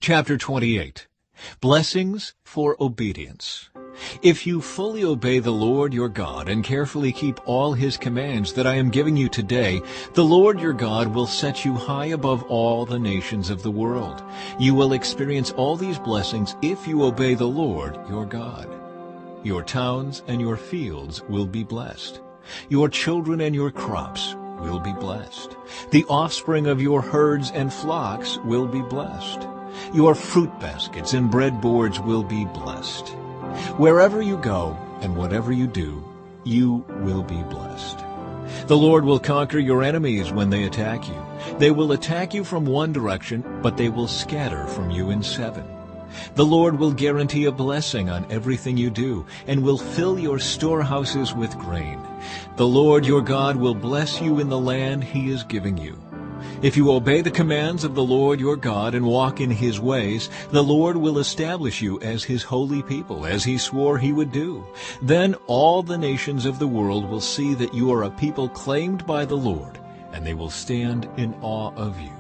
Chapter 28. Blessings for Obedience. If you fully obey the Lord your God and carefully keep all His commands that I am giving you today, the Lord your God will set you high above all the nations of the world. You will experience all these blessings if you obey the Lord your God. Your towns and your fields will be blessed. Your children and your crops will be blessed. The offspring of your herds and flocks will be blessed. Your fruit baskets and bread boards will be blessed. Wherever you go and whatever you do, you will be blessed. The Lord will conquer your enemies when they attack you. They will attack you from one direction, but they will scatter from you in seven. The Lord will guarantee a blessing on everything you do and will fill your storehouses with grain. The Lord your God will bless you in the land He is giving you. If you obey the commands of the Lord your God and walk in His ways, the Lord will establish you as His holy people, as He swore He would do. Then all the nations of the world will see that you are a people claimed by the Lord, and they will stand in awe of you.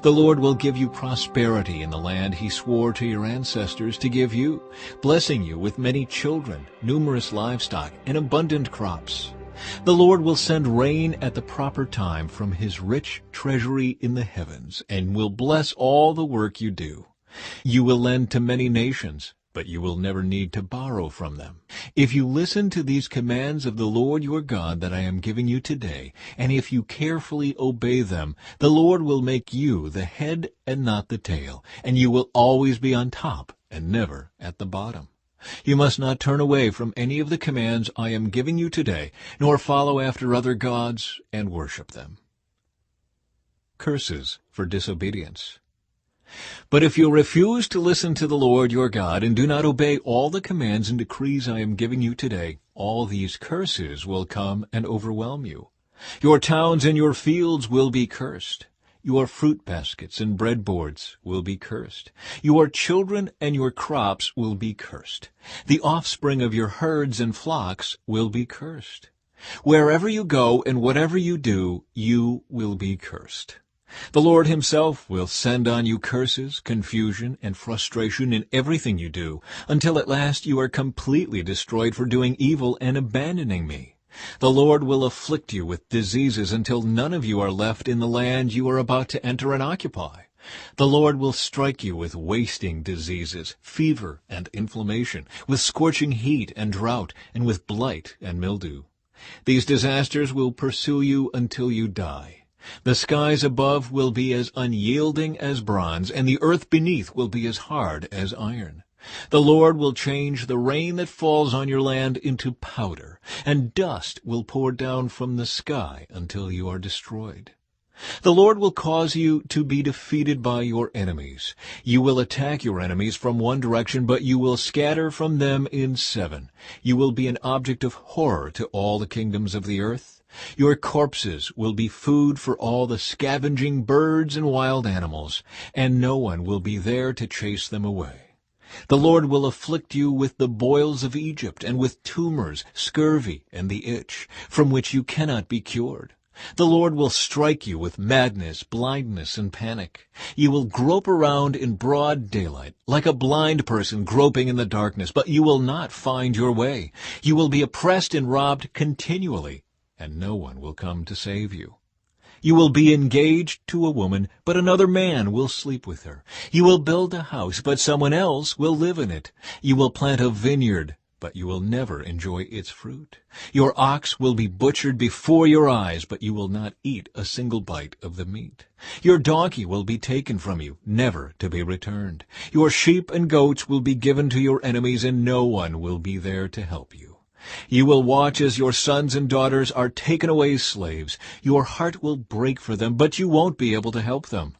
The Lord will give you prosperity in the land He swore to your ancestors to give you, blessing you with many children, numerous livestock, and abundant crops. The Lord will send rain at the proper time from His rich treasury in the heavens, and will bless all the work you do. You will lend to many nations, but you will never need to borrow from them. If you listen to these commands of the Lord your God that I am giving you today, and if you carefully obey them, the Lord will make you the head and not the tail, and you will always be on top and never at the bottom. You must not turn away from any of the commands I am giving you today, nor follow after other gods and worship them. Curses for disobedience. But if you refuse to listen to the Lord your God and do not obey all the commands and decrees I am giving you today, all these curses will come and overwhelm you. Your towns and your fields will be cursed. Your fruit baskets and bread boards will be cursed. Your children and your crops will be cursed. The offspring of your herds and flocks will be cursed. Wherever you go and whatever you do, you will be cursed. The Lord Himself will send on you curses, confusion, and frustration in everything you do, until at last you are completely destroyed for doing evil and abandoning me. The Lord will afflict you with diseases until none of you are left in the land you are about to enter and occupy. The Lord will strike you with wasting diseases, fever and inflammation, with scorching heat and drought, and with blight and mildew. These disasters will pursue you until you die. The skies above will be as unyielding as bronze, and the earth beneath will be as hard as iron. The Lord will change the rain that falls on your land into powder, and dust will pour down from the sky until you are destroyed. The Lord will cause you to be defeated by your enemies. You will attack your enemies from one direction, but you will scatter from them in seven. You will be an object of horror to all the kingdoms of the earth. Your corpses will be food for all the scavenging birds and wild animals, and no one will be there to chase them away. The Lord will afflict you with the boils of Egypt, and with tumors, scurvy, and the itch, from which you cannot be cured. The Lord will strike you with madness, blindness, and panic. You will grope around in broad daylight, like a blind person groping in the darkness, but you will not find your way. You will be oppressed and robbed continually, and no one will come to save you. You will be engaged to a woman, but another man will sleep with her. You will build a house, but someone else will live in it. You will plant a vineyard, but you will never enjoy its fruit. Your ox will be butchered before your eyes, but you will not eat a single bite of the meat. Your donkey will be taken from you, never to be returned. Your sheep and goats will be given to your enemies, and no one will be there to help you. You will watch as your sons and daughters are taken away as slaves. Your heart will break for them, but you won't be able to help them.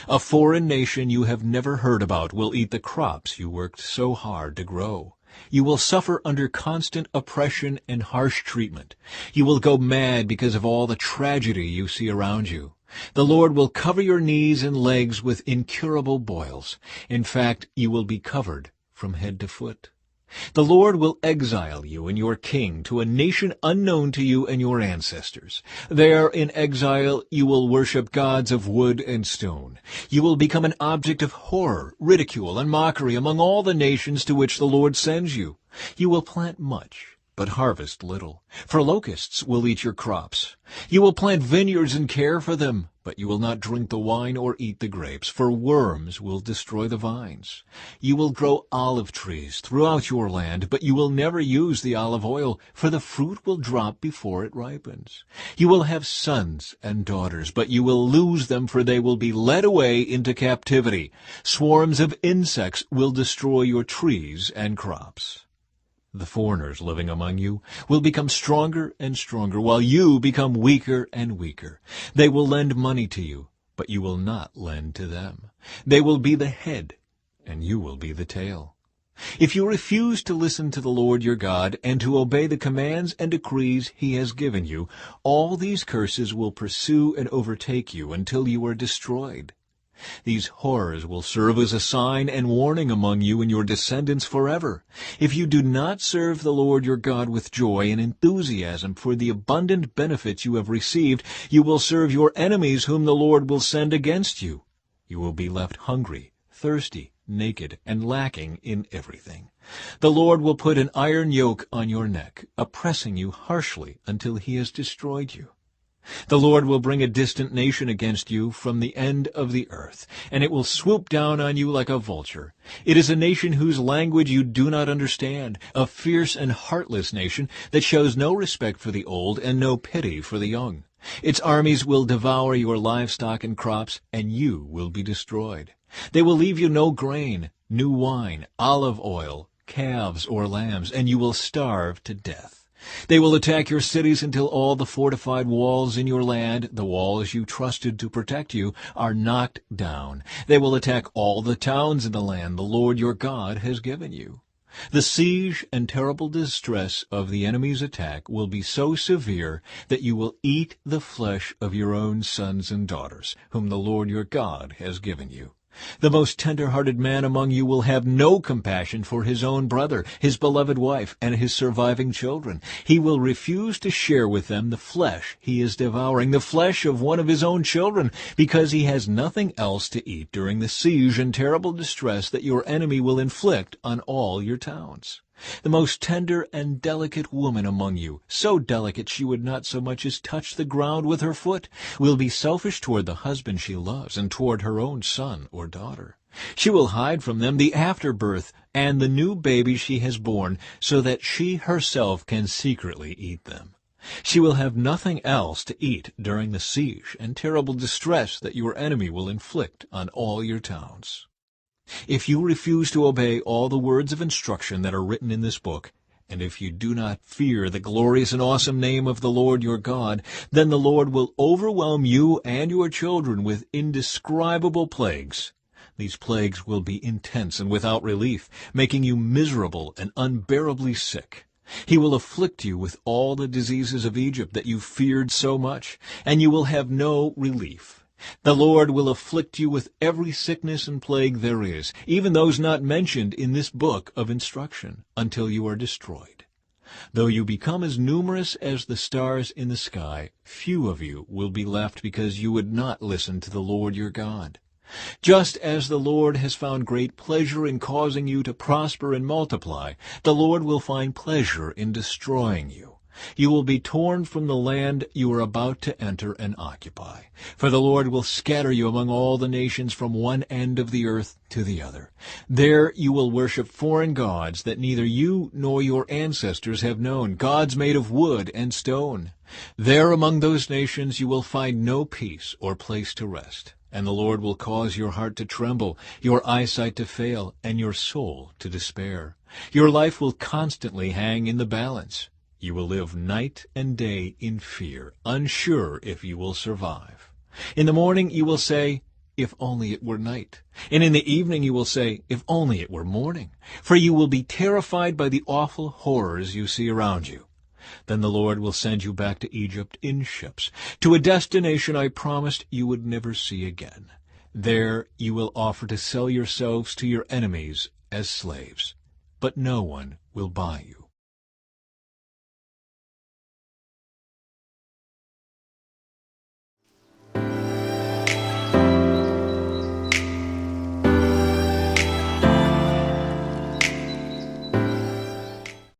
A foreign nation you have never heard about will eat the crops you worked so hard to grow. You will suffer under constant oppression and harsh treatment. You will go mad because of all the tragedy you see around you. The Lord will cover your knees and legs with incurable boils. In fact, you will be covered from head to foot. The Lord will exile you and your king to a nation unknown to you and your ancestors. There in exile you will worship gods of wood and stone. You will become an object of horror, ridicule, and mockery among all the nations to which the Lord sends you. You will plant much, but harvest little, for locusts will eat your crops. You will plant vineyards and care for them, but you will not drink the wine or eat the grapes, for worms will destroy the vines. You will grow olive trees throughout your land, but you will never use the olive oil, for the fruit will drop before it ripens. You will have sons and daughters, but you will lose them, for they will be led away into captivity. Swarms of insects will destroy your trees and crops. The foreigners living among you will become stronger and stronger, while you become weaker and weaker. They will lend money to you, but you will not lend to them. They will be the head, and you will be the tail. If you refuse to listen to the Lord your God and to obey the commands and decrees he has given you, all these curses will pursue and overtake you until you are destroyed. These horrors will serve as a sign and warning among you and your descendants forever. If you do not serve the Lord your God with joy and enthusiasm for the abundant benefits you have received, you will serve your enemies whom the Lord will send against you. You will be left hungry, thirsty, naked, and lacking in everything. The Lord will put an iron yoke on your neck, oppressing you harshly until he has destroyed you. The Lord will bring a distant nation against you from the end of the earth, and it will swoop down on you like a vulture. It is a nation whose language you do not understand, a fierce and heartless nation that shows no respect for the old and no pity for the young. Its armies will devour your livestock and crops, and you will be destroyed. They will leave you no grain, new wine, olive oil, calves or lambs, and you will starve to death. They will attack your cities until all the fortified walls in your land, the walls you trusted to protect you, are knocked down. They will attack all the towns in the land the Lord your God has given you. The siege and terrible distress of the enemy's attack will be so severe that you will eat the flesh of your own sons and daughters, whom the Lord your God has given you. The most tender-hearted man among you will have no compassion for his own brother, his beloved wife, and his surviving children. He will refuse to share with them the flesh he is devouring, the flesh of one of his own children, because he has nothing else to eat during the siege and terrible distress that your enemy will inflict on all your towns. The most tender and delicate woman among you, so delicate she would not so much as touch the ground with her foot, will be selfish toward the husband she loves and toward her own son or daughter. She will hide from them the afterbirth and the new baby she has borne, so that she herself can secretly eat them. She will have nothing else to eat during the siege and terrible distress that your enemy will inflict on all your towns. If you refuse to obey all the words of instruction that are written in this book, and if you do not fear the glorious and awesome name of the Lord your God, then the Lord will overwhelm you and your children with indescribable plagues. These plagues will be intense and without relief, making you miserable and unbearably sick. He will afflict you with all the diseases of Egypt that you feared so much, and you will have no relief. The Lord will afflict you with every sickness and plague there is, even those not mentioned in this book of instruction, until you are destroyed. Though you become as numerous as the stars in the sky, few of you will be left because you would not listen to the Lord your God. Just as the Lord has found great pleasure in causing you to prosper and multiply, the Lord will find pleasure in destroying you. You will be torn from the land you are about to enter and occupy. For the Lord will scatter you among all the nations from one end of the earth to the other. There you will worship foreign gods that neither you nor your ancestors have known, gods made of wood and stone. There among those nations you will find no peace or place to rest. And the Lord will cause your heart to tremble, your eyesight to fail, and your soul to despair. Your life will constantly hang in the balance. You will live night and day in fear, unsure if you will survive. In the morning you will say, "If only it were night." And in the evening you will say, "If only it were morning." For you will be terrified by the awful horrors you see around you. Then the Lord will send you back to Egypt in ships, to a destination I promised you would never see again. There you will offer to sell yourselves to your enemies as slaves. But no one will buy you.